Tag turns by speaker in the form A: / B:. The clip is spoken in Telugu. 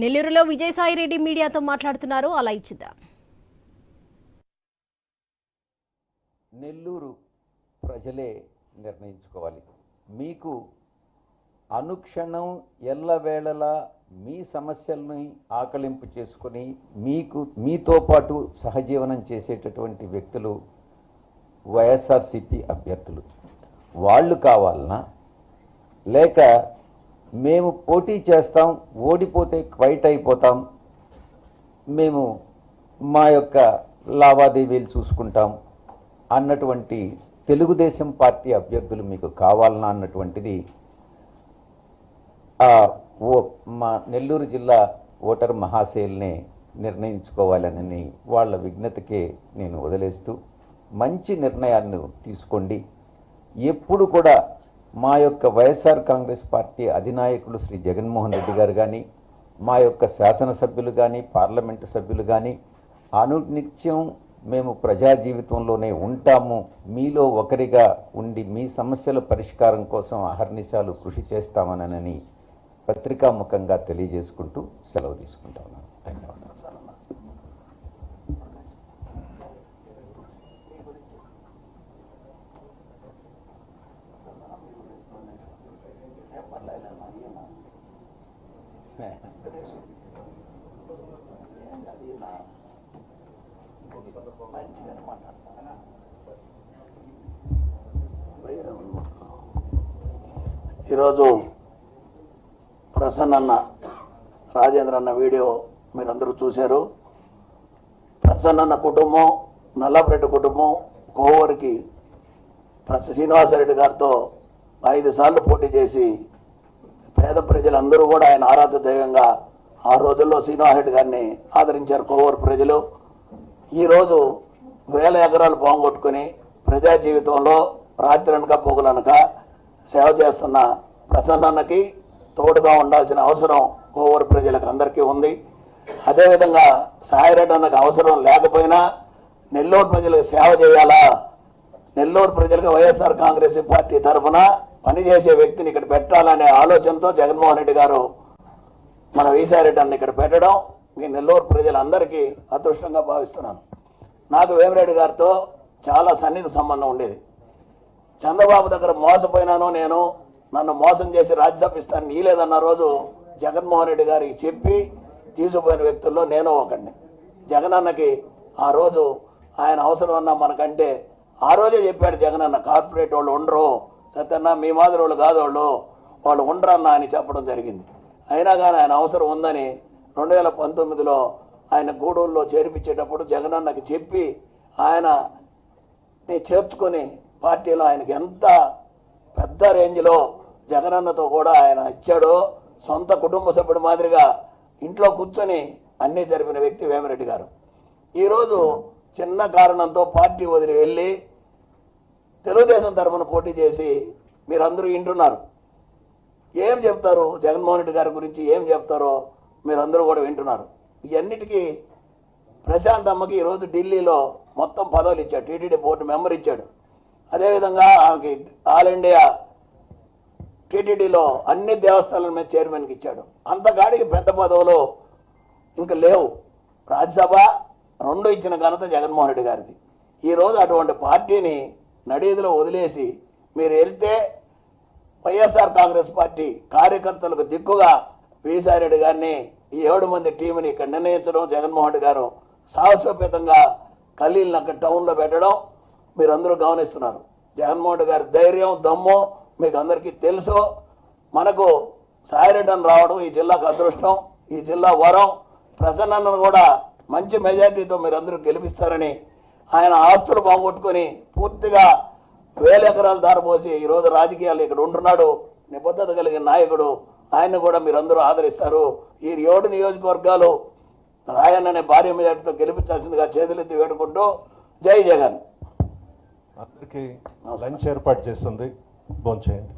A: నెల్లూరులో విజయసాయిరెడ్డి మీడియాతో మాట్లాడుతున్నారు. అలా ఇచ్చిద్దాం.
B: నెల్లూరు ప్రజలే నిర్ణయించుకోవాలి. మీకు అనుక్షణం ఎల్లవేళలా మీ సమస్యల్ని ఆకలింపు చేసుకుని మీతో పాటు సహజీవనం చేసేటటువంటి వ్యక్తులు వైఎస్ఆర్సీపీ అభ్యర్థులు. వాళ్ళు కావాలనా, లేక మేము పోటీ చేస్తాం, ఓడిపోతే క్వైట్ అయిపోతాం, మేము మా యొక్క లావాదేవీలు చూసుకుంటాం అన్నటువంటి తెలుగుదేశం పార్టీ అభ్యర్థులు మీకు కావాలన్నా అన్నటువంటిది మా నెల్లూరు జిల్లా ఓటర్ మహాశయుల్ని నిర్ణయించుకోవాలని వాళ్ళ విజ్ఞతకే నేను వదిలేస్తూ మంచి నిర్ణయాన్ని తీసుకోండి. ఎప్పుడు కూడా మా యొక్క వైఎస్ఆర్ కాంగ్రెస్ పార్టీ అధినాయకులు శ్రీ జగన్మోహన్ రెడ్డి గారు కానీ, మా యొక్క శాసనసభ్యులు కానీ, పార్లమెంటు సభ్యులు కానీ అనునిత్యం మేము ప్రజా జీవితంలోనే ఉంటాము, మీలో ఒకరిగా ఉండి మీ సమస్యల పరిష్కారం కోసం అహర్నిశాలు కృషి చేస్తామనని పత్రికాముఖంగా తెలియజేసుకుంటూ సెలవు తీసుకుంటా ఉన్నాను. ధన్యవాదాలు.
C: ఈరోజు ప్రసన్న రాజేంద్ర అన్న వీడియో మీరందరూ చూశారు. ప్రసన్న కుటుంబం, నల్లపరెడ్డి కుటుంబం కోవరికి శ్రీనివాసరెడ్డి గారితో 5 సార్లు పోటీ చేసి పేద ప్రజలందరూ కూడా ఆయన ఆరాధ్య దైవంగా ఆ రోజుల్లో శ్రీనివాసరెడ్డి గారిని ఆదరించారు కోవూరు ప్రజలు. ఈరోజు 1000 ఎకరాలు పోగొట్టుకుని ప్రజా జీవితంలో రాత్రనక పోగులనక సేవ చేస్తున్న ప్రసన్నకి తోడుగా ఉండాల్సిన అవసరం కోవూరు ప్రజలకు అందరికీ ఉంది. అదేవిధంగా సాయిరెడ్డి అన్నకు అవసరం లేకపోయినా నెల్లూరు ప్రజలకు సేవ చేయాలా, నెల్లూరు ప్రజలకు వైఎస్ఆర్ కాంగ్రెస్ పార్టీ తరఫున పనిచేసే వ్యక్తిని ఇక్కడ పెట్టాలనే ఆలోచనతో జగన్మోహన్ రెడ్డి గారు మన విజయసాయిరెడ్డి అన్న ఇక్కడ పెట్టడం మీ నెల్లూరు ప్రజలందరికీ అదృష్టంగా భావిస్తున్నాను. నాకు వేమిరెడ్డి గారితో చాలా సన్నిహిత సంబంధం ఉండేది. చంద్రబాబు దగ్గర మోసపోయినాను, నేను నన్ను మోసం చేసి రాజ్యసభ ఇస్తాను నీలేదన్న రోజు జగన్మోహన్ రెడ్డి గారికి చెప్పి తీసుకుపోయిన వ్యక్తుల్లో నేను ఒకడిని. జగనన్నకి ఆ రోజు ఆయన అవసరం అన్నా మనకంటే ఆ రోజే చెప్పాడు జగనన్న, కార్పొరేట్ వాళ్ళు ఉండరు సత్యన్న, మీ మాదిరి వాళ్ళు కాదు, వాళ్ళు ఉండరన్నా అని చెప్పడం జరిగింది. అయినా కానీ ఆయన అవసరం ఉందని 2019లో ఆయన గూడూరులో చేర్పించేటప్పుడు జగనన్నకి చెప్పి ఆయన చేర్చుకొని పార్టీలో ఆయనకి ఎంత పెద్ద రేంజ్లో జగనన్నతో కూడా ఆయన ఇచ్చాడో, సొంత కుటుంబ సభ్యుడి మాదిరిగా ఇంట్లో కూర్చొని అన్నీ జరిపిన వ్యక్తి వేమిరెడ్డి గారు. ఈరోజు చిన్న కారణంతో పార్టీ వదిలి వెళ్ళి తెలుగుదేశం తరఫున పోటీ చేసి మీరందరూ వింటున్నారు. ఏం చెప్తారు జగన్మోహన్ రెడ్డి గారి గురించి, ఏం చెప్తారో మీరందరూ కూడా వింటున్నారు. ఇవన్నిటికీ ప్రశాంత్ అమ్మకి ఈరోజు ఢిల్లీలో మొత్తం పదవులు ఇచ్చాడు, టీటీడీ బోర్డు మెంబర్ ఇచ్చాడు. అదేవిధంగా ఆమెకి ఆల్ ఇండియా టీటీడీలో అన్ని దేవస్థానాల మీద చైర్మన్కి ఇచ్చాడు. అంతకాడికి పెద్ద పదవులు ఇంకా లేవు. రాజ్యసభ 2 ఇచ్చిన ఘనత జగన్మోహన్ రెడ్డి గారిది. ఈరోజు అటువంటి పార్టీని నడీదిలో వదిలేసి మీరు వెళ్తే వైఎస్ఆర్ కాంగ్రెస్ పార్టీ కార్యకర్తలకు దిక్కుగా విజయసాయిరెడ్డి గారిని ఈ 7 మంది టీంని ఇక్కడ నిర్ణయించడం, జగన్మోహన్ రెడ్డి గారు సాహసోపేతంగా ఖలీల్ని అక్కడ టౌన్లో పెట్టడం మీరందరూ గమనిస్తున్నారు. జగన్మోహన్ రెడ్డి గారి ధైర్యం, దమ్ము మీకు అందరికీ తెలుసు. మనకు సాయిరెడ్డి అని రావడం ఈ జిల్లాకు అదృష్టం, ఈ జిల్లా వరం. ప్రసన్నను కూడా మంచి మెజార్టీతో మీరందరూ గెలిపిస్తారని, ఆయన ఆస్తులు బాగొట్టుకొని పూర్తిగా 1000 ఎకరాలు దారపోసి ఈరోజు రాజకీయాలు ఇక్కడ ఉంటున్నాడు, నిబద్ధత కలిగిన నాయకుడు. ఆయన కూడా మీరందరూ ఆదరిస్తారు. ఈ 7 నియోజకవర్గాలు రాయన్ననే భారీ మెజార్టీతో గెలిపించాల్సిందిగా చేతులెత్తి వేడుకుంటూ జై జగన్.
D: అందరికీ లంచ్ ఏర్పాటు చేస్తుంది, భోంచేయండి.